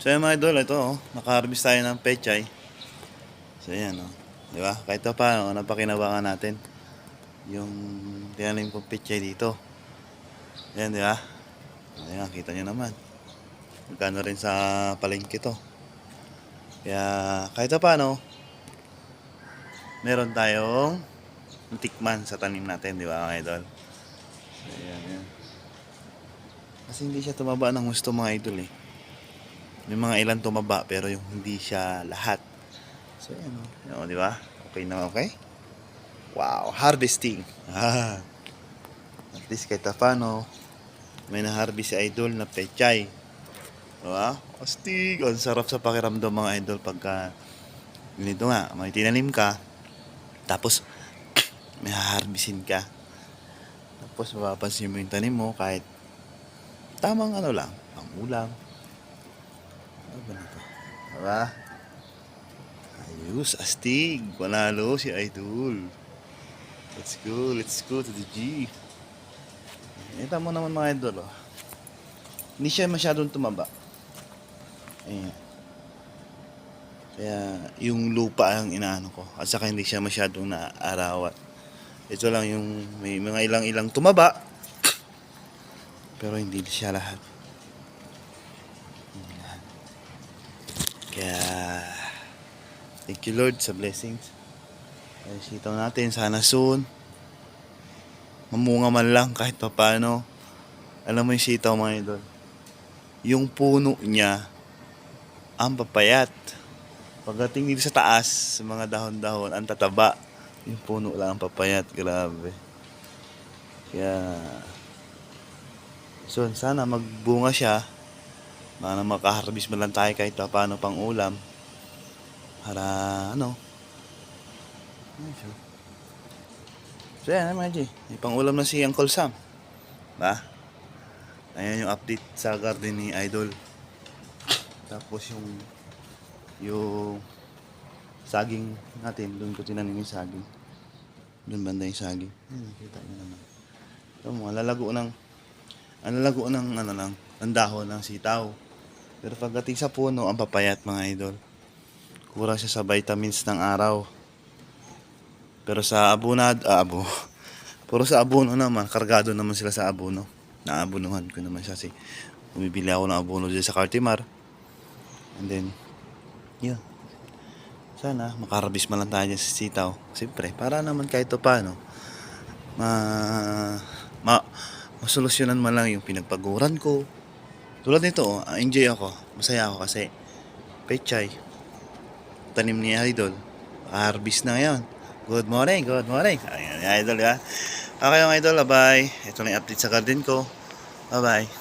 So yung mga idol, ito naka-harvest tayo ng pechay. So yan di ba? Kahit pa paano, napakinabangan natin yung tinanim kong pechay dito. Yan, di ba? Ayan, kita nyo naman. Magkano rin sa palengke to. Kaya kahit pa paano, meron tayong tikman sa tanim natin, di ba mga idol? So, yan. Kasi hindi siya tumaba ng gusto mga idol eh. May mga ilan tumaba pero yung hindi siya lahat. So yan di ba? Okay na okay? Wow, harvesting. At least kahit paano may na-harvest si idol na pechay. Diba? Astig, ang sarap sa pakiramdam mga idol pagka ganito nga, may tinanim ka tapos may harvestin ka. Tapos mapapansin mo yung tanim mo kahit tamang lang, pang ulam. Ano ba nito? Diba? Ayos, astig. Panalo si idol. Let's go to the G. Ito mo naman mga idol Hindi siya masyadong tumaba. Ayan. Kaya yung lupa ang inaano ko. At saka hindi siya masyadong naarawat. Ito lang yung may mga ilang tumaba. Pero hindi siya lahat. Kaya thank you Lord sa blessings. Ay sitaw natin sana soon mamunga man lang kahit paano. Alam mo yung sitaw mga idol, yung puno niya ang papayat. Pagdating dito sa taas, sa mga dahon-dahon ang tataba, yung puno lang ang papayat. Grabe. Kaya so sana magbunga siya, sana makaharvest man lang tayo kahit paano pang ulam para so yan mga G, may pang ulam na si Uncle Sam ba? Ayan yung update sa garden ni Idol. Tapos yung saging natin, doon ko tinanim yung saging. Doon banda yung saging. Nakita nyo naman. Ito mo, ang lalago ng dahon ng sitaw. Pero pagdating sa puno, ang papayat mga idol. Kurang siya sa vitamins ng araw. Pero sa puro sa abono naman, kargado naman sila sa abono. Naabunuhan ko naman siya kasi bumibili ako ng abono dyan sa Cartimar. And then, yun. Sana makarabis man lang tayo dyan sa sitaw. Siyempre, para naman kahit paano, masolusyonan man lang yung pinagpaguran ko. Tulad nito, enjoy ako. Masaya ako kasi pechay. Tanim ni Idol. Harvest na ngayon. Good morning. Ayan, Idol, ya. Okay, mga Idol, bye. Ito na yung update sa garden ko. Bye-bye.